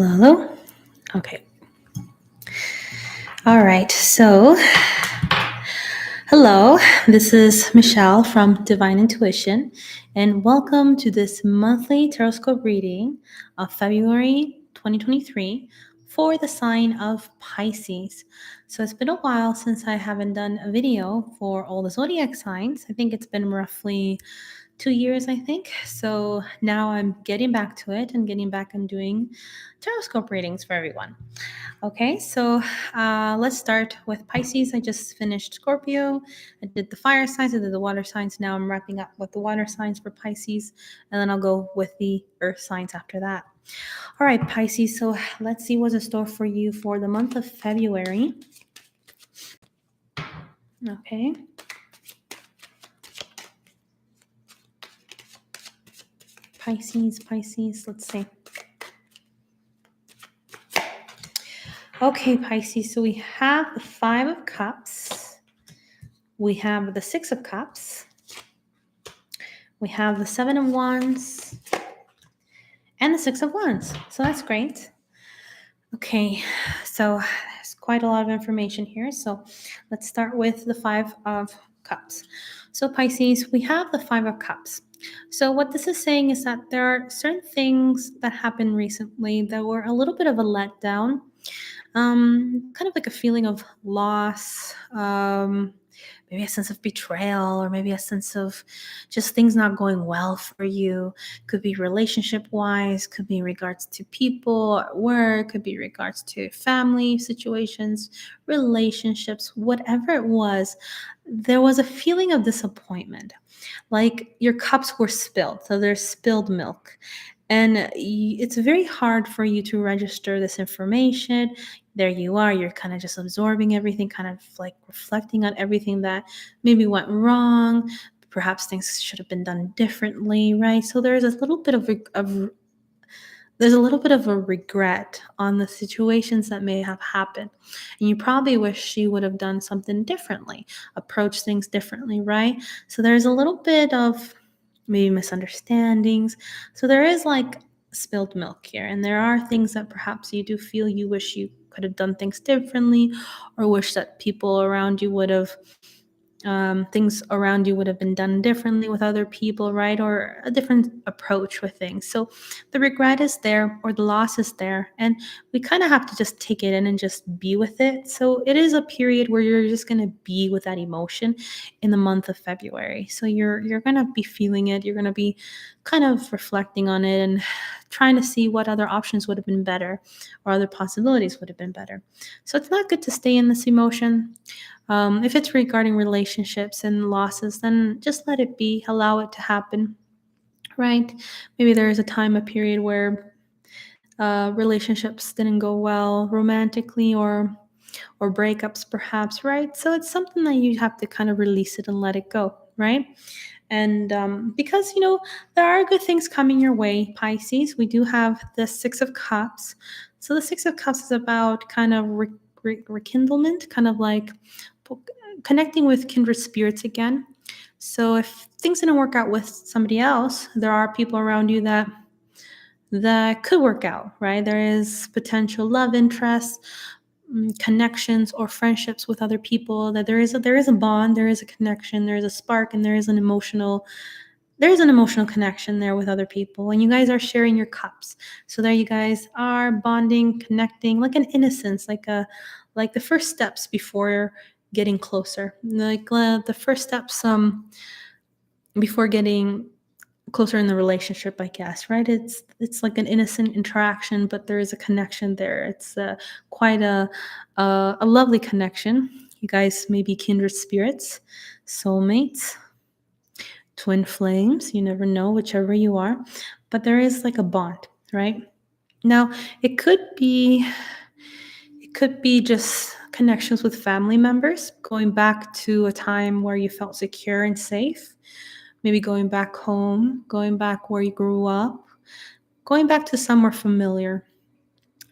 Hello? Okay. All right. So, hello. This is Michelle from Divine Intuition, and welcome to this monthly Taroscope reading of February 2023 for the sign of Pisces. So, it's been a while since I haven't done a video for all the zodiac signs. I think it's been roughly 2 years, I think. So now I'm getting back to it and getting back and doing Taroscope readings for everyone. Okay, so let's start with Pisces. I just finished Scorpio. I did the fire signs, I did the water signs. Now I'm wrapping up with the water signs for Pisces, and then I'll go with the earth signs after that. All right, Pisces, so let's see what's in store for you for the month of February. Okay. Pisces, let's see. Okay, Pisces, so we have the Five of Cups. We have the Six of Cups. We have the Seven of Wands. And the Six of Wands. So that's great. Okay, so there's quite a lot of information here. So let's start with the Five of Cups. So Pisces, we have the Five of Cups. So what this is saying is that there are certain things that happened recently that were a little bit of a letdown. Kind of like a feeling of loss, maybe a sense of betrayal, or maybe a sense of just things not going well for you. Could be relationship wise, could be in regards to people at work, could be in regards to family situations, relationships, whatever it was. There was a feeling of disappointment, like your cups were spilled. So there's spilled milk. And it's very hard for you to register this information. There you are, you're kind of just absorbing everything, kind of like reflecting on everything that maybe went wrong. Perhaps things should have been done differently, right? So there's a little bit of a regret on the situations that may have happened. And you probably wish you would have done something differently, approached things differently, right? So there's a little bit of maybe misunderstandings. So there is like spilled milk here. And there are things that perhaps you do feel you wish you could have done things differently, or wish that people around you would have things around you would have been done differently with other people, right? Or a different approach with things. So the regret is there, or the loss is there, and we kind of have to just take it in and just be with it. So it is a period where you're just going to be with that emotion in the month of February. So you're going to be feeling it. You're going to be kind of reflecting on it and trying to see what other options would have been better, or other possibilities would have been better. So it's not good to stay in this emotion. If it's regarding relationships and losses, then just let it be, allow it to happen, right? Maybe there is a period where relationships didn't go well romantically, or breakups perhaps, right? So it's something that you have to kind of release it and let it go, right? And because, there are good things coming your way, Pisces. We do have the Six of Cups. So the Six of Cups is about kind of rekindlement, kind of like connecting with kindred spirits again. So if things didn't work out with somebody else, there are people around you that could work out, right? There is potential love interest, connections or friendships with other people, that there is a bond, there is a connection, there is a spark, and there is an emotional connection there with other people, and you guys are sharing your cups. So there you guys are bonding, connecting, like an innocence, like the first steps before getting closer, like the first steps before getting closer in the relationship, I guess, right? It's like an innocent interaction, but there is a connection there. It's quite a lovely connection. You guys may be kindred spirits, soulmates, twin flames. You never know, whichever you are, but there is like a bond, right? Now, it could be just connections with family members, going back to a time where you felt secure and safe. Maybe going back home, going back where you grew up, going back to somewhere familiar.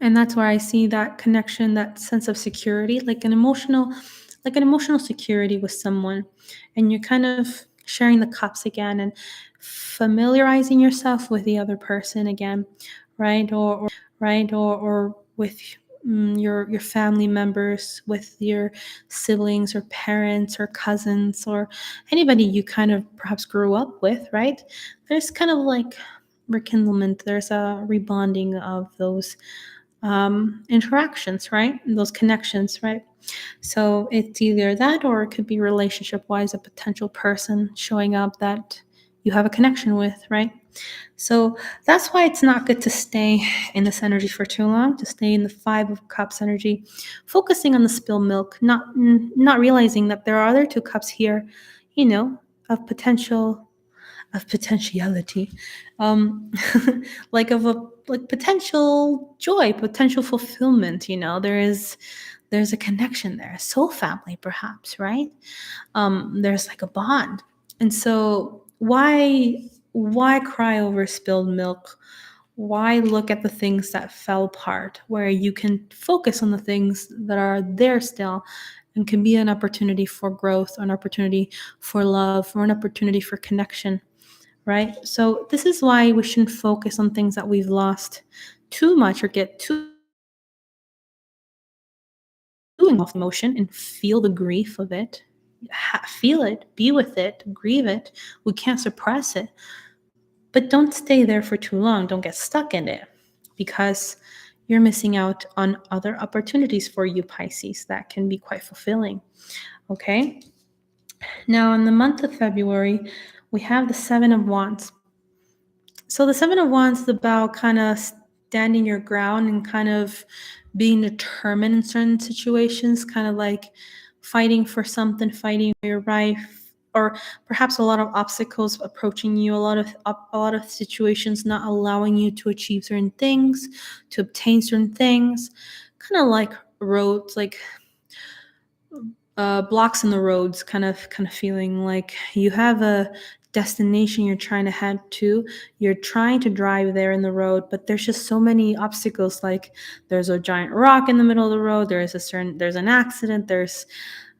And that's where I see that connection, that sense of security, like an emotional security with someone. And you're kind of sharing the cups again and familiarizing yourself with the other person again, right? right? Or with your family members, with your siblings or parents or cousins or anybody you kind of perhaps grew up with, right? There's kind of like rekindlement. There's a rebonding of those interactions, right? And those connections, right? So it's either that or it could be relationship wise, a potential person showing up that you have a connection with, right? So that's why it's not good to stay in this energy for too long, to stay in the Five of Cups energy, focusing on the spilled milk, not realizing that there are other two cups here, you know, of potentiality, um like of a like potential joy, potential fulfillment. There's a connection there, soul family perhaps, right? There's like a bond. And so why cry over spilled milk? Why look at the things that fell apart where you can focus on the things that are there still and can be an opportunity for growth, an opportunity for love, or an opportunity for connection, right? So this is why we shouldn't focus on things that we've lost too much or get too involved in emotion and feel the grief of it. Feel it, be with it, grieve it. We can't suppress it, but don't stay there for too long. Don't get stuck in it because you're missing out on other opportunities for you, Pisces, that can be quite fulfilling. Okay. Now, in the month of February, we have the Seven of Wands. So the Seven of Wands is about kind of standing your ground and kind of being determined in certain situations, kind of like fighting for something, fighting for your right, or perhaps a lot of obstacles approaching you, a lot of situations not allowing you to achieve certain things, to obtain certain things, kind of like roads, like blocks in the roads, kind of feeling like you have a destination you're trying to head to. You're trying to drive there in the road, but there's just so many obstacles. Like there's a giant rock in the middle of the road. There's an accident. There's,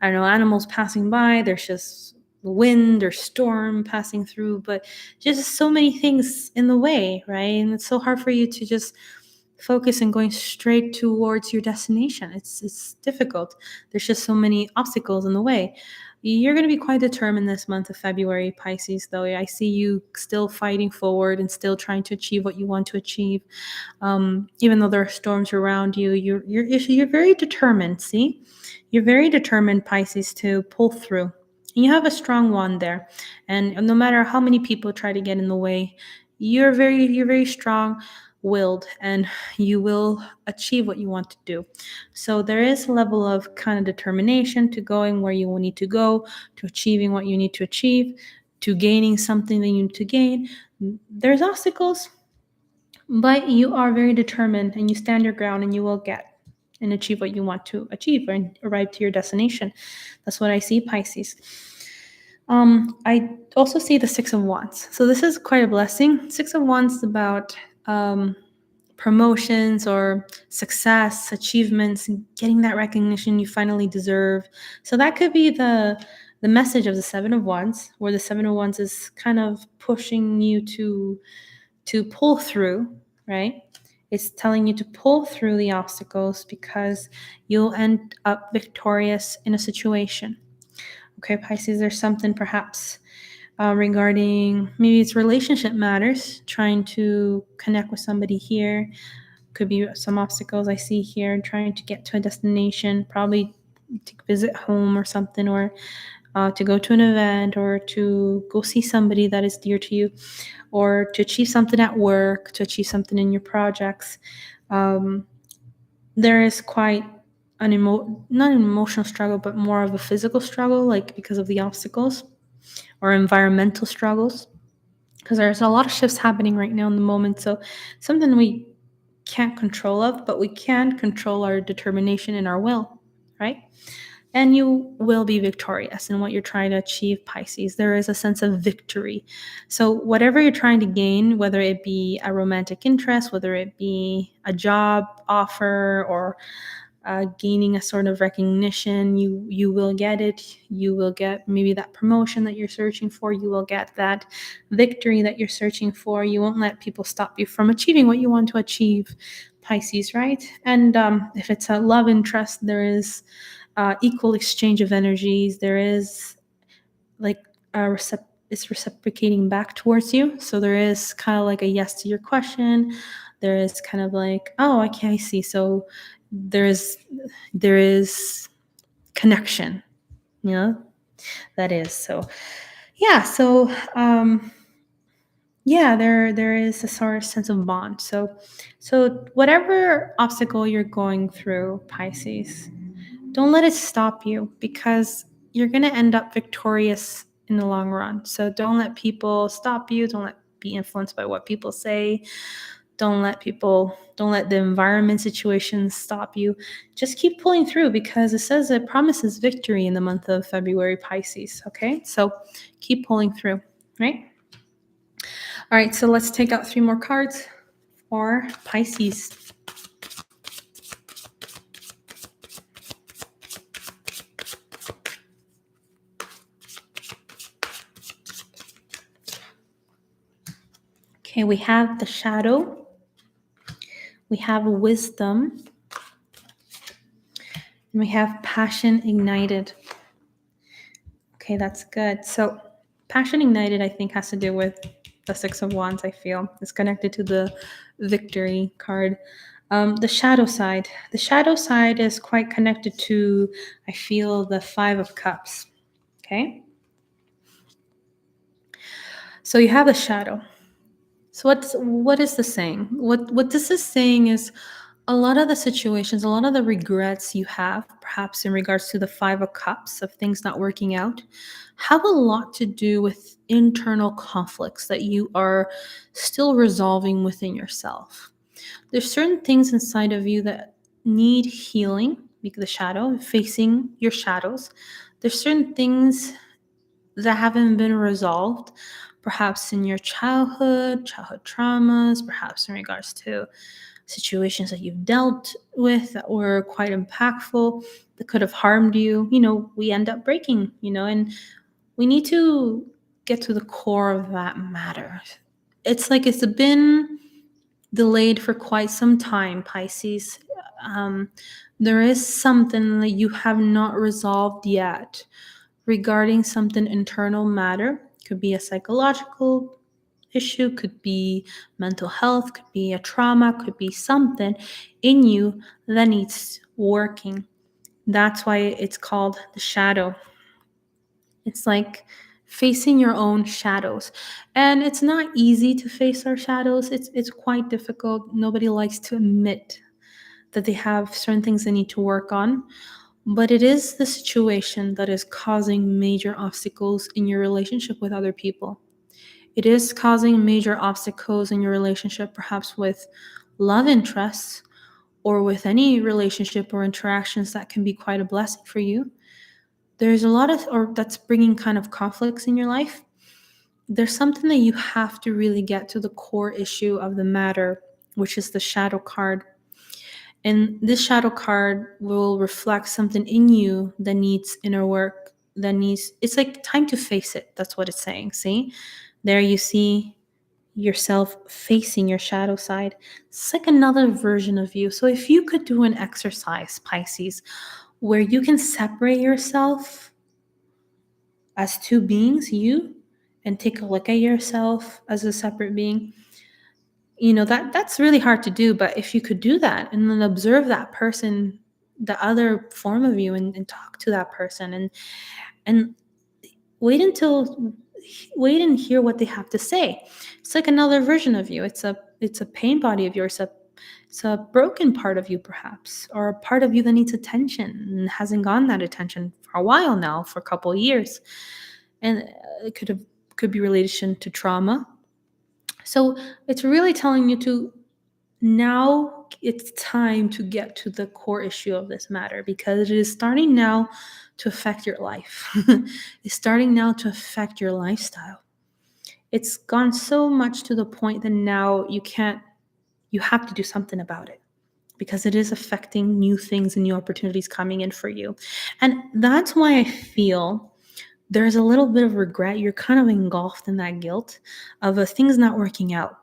I don't know, animals passing by. There's just wind or storm passing through, but just so many things in the way, right? And it's so hard for you to just focus and going straight towards your destination. It's difficult. There's just so many obstacles in the way. You're going to be quite determined this month of February, Pisces, though. I see you still fighting forward and still trying to achieve what you want to achieve. Even though there are storms around you, you're very determined. See, you're very determined, Pisces, to pull through. And you have a strong wand there, and no matter how many people try to get in the way, you're very strong willed, and you will achieve what you want to do. So there is a level of kind of determination to going where you will need to go, to achieving what you need to achieve, to gaining something that you need to gain. There's obstacles, but you are very determined and you stand your ground and you will get and achieve what you want to achieve and arrive to your destination. That's what I see, Pisces. I also see the Six of Wands. So this is quite a blessing. Six of Wands is about promotions or success, achievements, and getting that recognition you finally deserve. So that could be the message of the Seven of Wands, where the Seven of Wands is kind of pushing you to pull through, right? It's telling you to pull through the obstacles because you'll end up victorious in a situation. Okay, Pisces, there's something perhaps regarding maybe it's relationship matters, trying to connect with somebody here. Could be some obstacles I see here, trying to get to a destination, probably to visit home or something, or to go to an event, or to go see somebody that is dear to you, or to achieve something at work, to achieve something in your projects. Um, there is quite not an emotional struggle, but more of a physical struggle, like because of the obstacles or environmental struggles, because there's a lot of shifts happening right now in the moment. So something we can't control of, but we can control our determination and our will, right? And you will be victorious in what you're trying to achieve, Pisces. There is a sense of victory. So whatever you're trying to gain, whether it be a romantic interest, whether it be a job offer, or gaining a sort of recognition. You will get it. You will get maybe that promotion that you're searching for. You will get that victory that you're searching for. You won't let people stop you from achieving what you want to achieve, Pisces, right? And if it's a love interest, there is equal exchange of energies. There is like it's reciprocating back towards you. So there is kind of like a yes to your question. There is kind of like, oh, okay, I see. So there is connection. Yeah, that is. So yeah. So yeah, there is a sort of sense of bond. So whatever obstacle you're going through, Pisces, don't let it stop you, because you're going to end up victorious in the long run. So don't let people stop you. Don't let be influenced by what people say. Don't let the environment situations stop you. Just keep pulling through, because it says it promises victory in the month of February, Pisces. Okay. So keep pulling through, right? All right. So let's take out 3 more cards for Pisces. Okay. We have the Shadow. We have Wisdom. And we have Passion Ignited. Okay, that's good. So Passion Ignited, I think, has to do with the 6 of Wands, I feel. It's connected to the Victory card. The shadow side. The shadow side is quite connected to, I feel, the 5 of Cups. Okay? So you have the shadow. So what is this saying? What this is saying is a lot of the situations, a lot of the regrets you have, perhaps in regards to the 5 of Cups, of things not working out, have a lot to do with internal conflicts that you are still resolving within yourself. There's certain things inside of you that need healing, like the shadow, facing your shadows. There's certain things that haven't been resolved, perhaps in your childhood traumas, perhaps in regards to situations that you've dealt with that were quite impactful, that could have harmed you. We end up breaking, and we need to get to the core of that matter. It's like it's been delayed for quite some time, Pisces. Um, there is something that you have not resolved yet regarding something internal matter. Could be a psychological issue, could be mental health, could be a trauma, could be something in you that needs working. That's why it's called the shadow. It's like facing your own shadows. And it's not easy to face our shadows. It's quite difficult. Nobody likes to admit that they have certain things they need to work on. But it is the situation that is causing major obstacles in your relationship with other people. It is causing major obstacles in your relationship, perhaps with love interests or with any relationship or interactions that can be quite a blessing for you. There's a lot of, or that's bringing kind of conflicts in your life. There's something that you have to really get to the core issue of the matter, which is the shadow card. And this shadow card will reflect something in you that needs inner work, it's like time to face it. That's what it's saying. See? There you see yourself facing your shadow side. It's like another version of you. So if you could do an exercise, Pisces, where you can separate yourself as 2 beings, you, and take a look at yourself as a separate being, that's really hard to do. But if you could do that and then observe that person, the other form of you, and talk to that person, and wait until wait and hear what they have to say. It's like another version of you. It's a pain body of yours. It's a broken part of you, perhaps, or a part of you that needs attention and hasn't gotten that attention for a while now, for a couple of years. And it could be relation to trauma. So it's really telling you to, now it's time to get to the core issue of this matter, because it is starting now to affect your life. It's starting now to affect your lifestyle. It's gone so much to the point that now you have to do something about it. because it is affecting new things and new opportunities coming in for you. And that's why I feel there's a little bit of regret. You're kind of engulfed in that guilt of things not working out.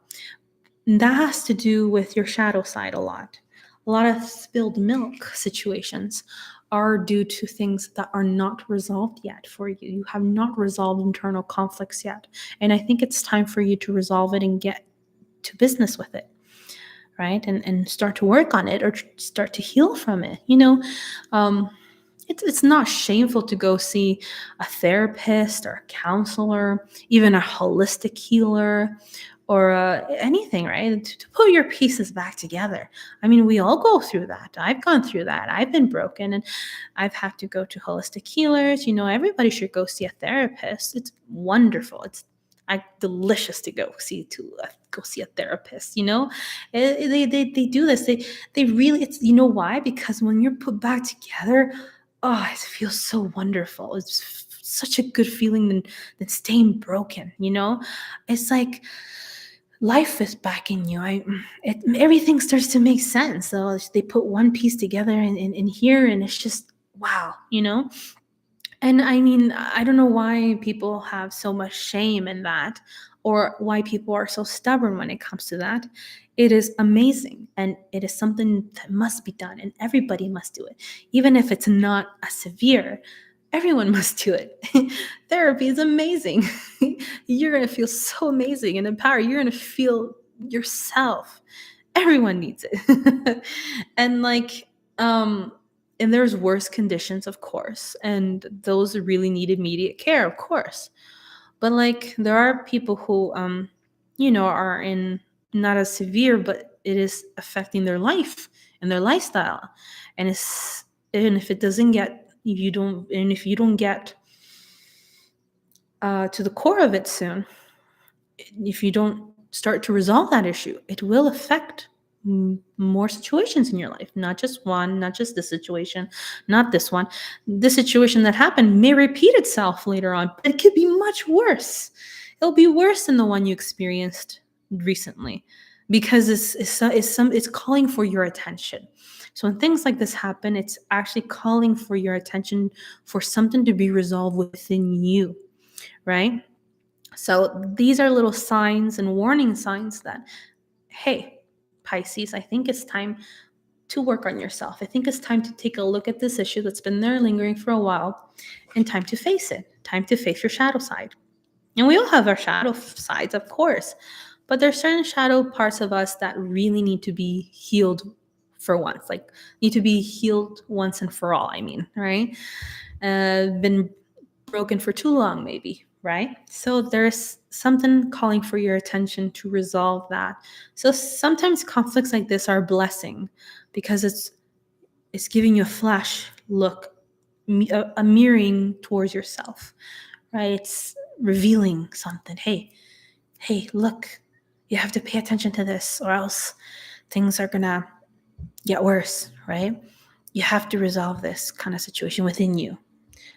And that has to do with your shadow side a lot. A lot of spilled milk situations are due to things that are not resolved yet for you. You have not resolved internal conflicts yet. And I think it's time for you to resolve it and get to business with it, right? And start to work on it or start to heal from it. Um, it's not shameful to go see a therapist or a counselor, even a holistic healer, or anything, right? To put your pieces back together. I mean, we all go through that. I've gone through that. I've been broken and I've had to go to holistic healers. Everybody should go see a therapist. It's wonderful. It's delicious to go see a therapist. They do this. They really. It's why? Because when you're put back together, oh, it feels so wonderful. It's such a good feeling than staying broken. It's like life is backing you. Everything starts to make sense. So they put one piece together in here, and it's just wow. And I mean, I don't know why people have so much shame in that, or why people are so stubborn when it comes to that. It is amazing, and it is something that must be done, and everybody must do it. Even if it's not as severe, everyone must do it. Therapy is amazing. You're going to feel so amazing and empowered. You're going to feel yourself. Everyone needs it. And um, and there's worse conditions, of course, and those really need immediate care, of course. But there are people who are in not as severe, but it is affecting their life and their lifestyle. And if it doesn't get if you don't get to the core of it soon, if you don't start to resolve that issue, it will affect more situations in your life, not just one, not just this situation, not this one. The situation that happened may repeat itself later on, but it could be much worse. It'll be worse than the one you experienced recently, because it's calling for your attention. So when things like this happen, it's actually calling for your attention, for something to be resolved within you, right? So these are little signs and warning signs that, hey, Pisces, I think it's time to work on yourself. I think it's time to take a look at this issue that's been there lingering for a while, and time to face it. Time to face your shadow side. And we all have our shadow sides, of course, but there's certain shadow parts of us that really need to be healed for once, need to be healed once and for all. I mean, right? Been broken for too long, maybe, right? So there's something calling for your attention to resolve that. So sometimes conflicts like this are a blessing, because it's giving you a flash look, a mirroring towards yourself, right? It's revealing something. Hey, look, you have to pay attention to this, or else things are gonna get worse, right? You have to resolve this kind of situation within you.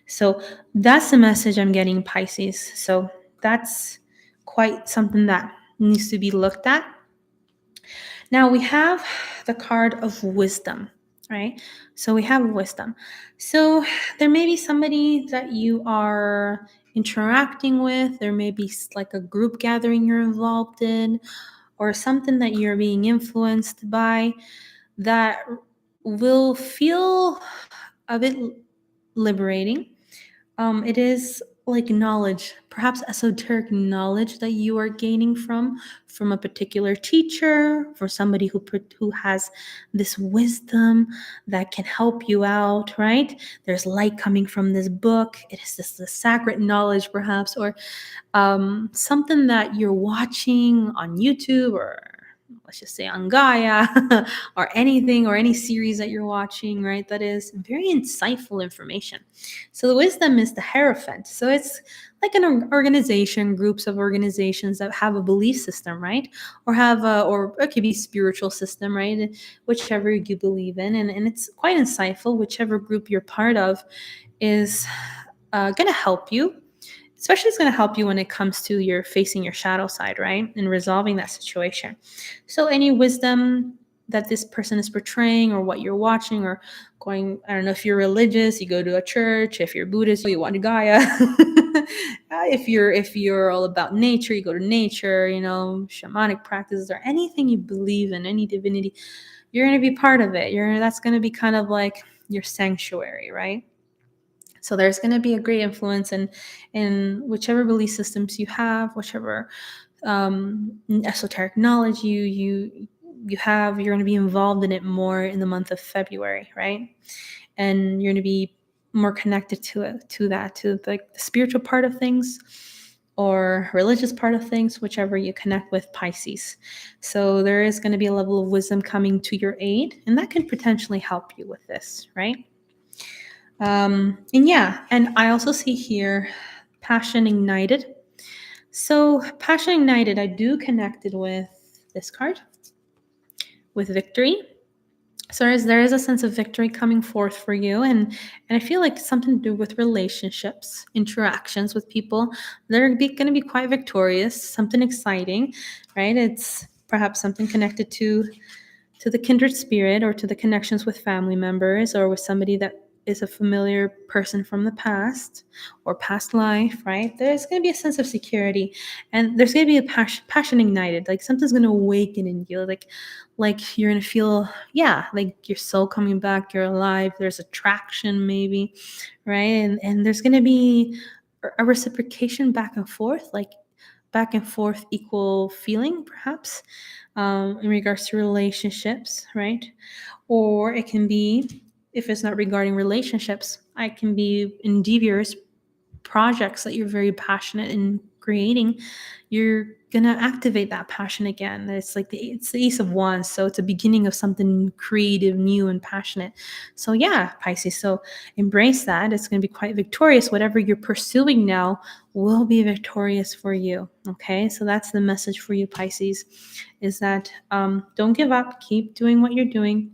So that's the message I'm getting, Pisces. So that's quite something that needs to be looked at. Now we have the card of wisdom, right? So we have wisdom. So there may be somebody that you are interacting with. There may be like a group gathering you're involved in, or something that you're being influenced by, that will feel a bit liberating. It is like knowledge, perhaps esoteric knowledge that you are gaining from a particular teacher, for somebody who has this wisdom that can help you out, right? There's light coming from this book. It is this sacred knowledge, perhaps, or something that you're watching on YouTube, or let's just say on Gaia, or anything, or any series that you're watching, right? That is very insightful information. So the wisdom is the Hierophant. So it's like an organization, groups of organizations that have a belief system, right? Or it could be spiritual system, right? Whichever you believe in. And it's quite insightful. Whichever group you're part of is going to help you. Especially it's going to help you when it comes to your facing your shadow side, right? And resolving that situation. So any wisdom that this person is portraying or what you're watching or going. I don't know if you're religious, you go to a church. If you're Buddhist, you watch Gaia. If you're all about nature, you go to nature, shamanic practices or anything you believe in, any divinity, you're going to be part of it. That's going to be kind of like your sanctuary, right? So there's going to be a great influence in whichever belief systems you have, whichever esoteric knowledge you have. You're going to be involved in it more in the month of February, right? And you're going to be more connected to like the spiritual part of things or religious part of things, whichever you connect with, Pisces. So there is going to be a level of wisdom coming to your aid, and that can potentially help you with this, right? And I also see here passion ignited. So passion ignited, I do connected with this card, with victory. So there is a sense of victory coming forth for you, and I feel like something to do with relationships, interactions with people. They're going to be quite victorious, something exciting, right? It's perhaps something connected to the kindred spirit or to the connections with family members or with somebody that is a familiar person from the past or past life, right? There's going to be a sense of security, and there's going to be a passion ignited. Like something's going to awaken in you. Like you're going to feel, yeah, like your soul coming back. You're alive. There's attraction, maybe, right? And there's going to be a reciprocation back and forth, like back and forth equal feeling, perhaps, in regards to relationships, right? Or it can be, if it's not regarding relationships, I can be endeavors, projects that you're very passionate in creating. You're gonna activate that passion again. It's the Ace of Wands, so it's a beginning of something creative, new, and passionate. So yeah, Pisces. So embrace that. It's gonna be quite victorious. Whatever you're pursuing now will be victorious for you. Okay, so that's the message for you, Pisces. Is that don't give up. Keep doing what you're doing.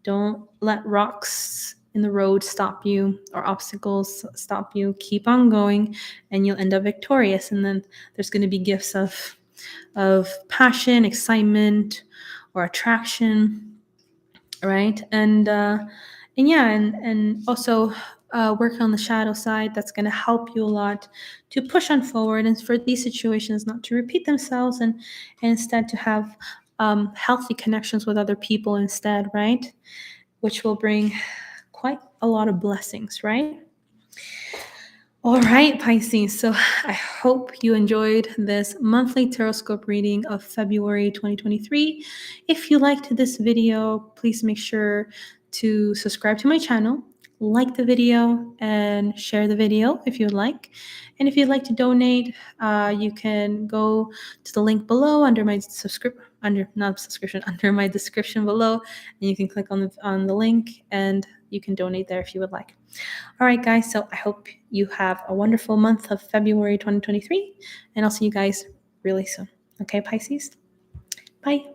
Don't let rocks in the road stop you or obstacles stop you. Keep on going and you'll end up victorious. And then there's going to be gifts of passion, excitement, or attraction, right? And also work on the shadow side. That's going to help you a lot to push on forward and for these situations not to repeat themselves, and instead to have healthy connections with other people instead, right? Which will bring quite a lot of blessings, right? All right, Pisces. So I hope you enjoyed this monthly Taroscope reading of February 2023. If you liked this video, please make sure to subscribe to my channel, like the video, and share the video if you'd like. And if you'd like to donate, you can go to the link below under my under my description below, and you can click on the link and you can donate there if you would like. All right, guys. So I hope you have a wonderful month of February 2023, and I'll see you guys really soon. Okay, Pisces? Bye.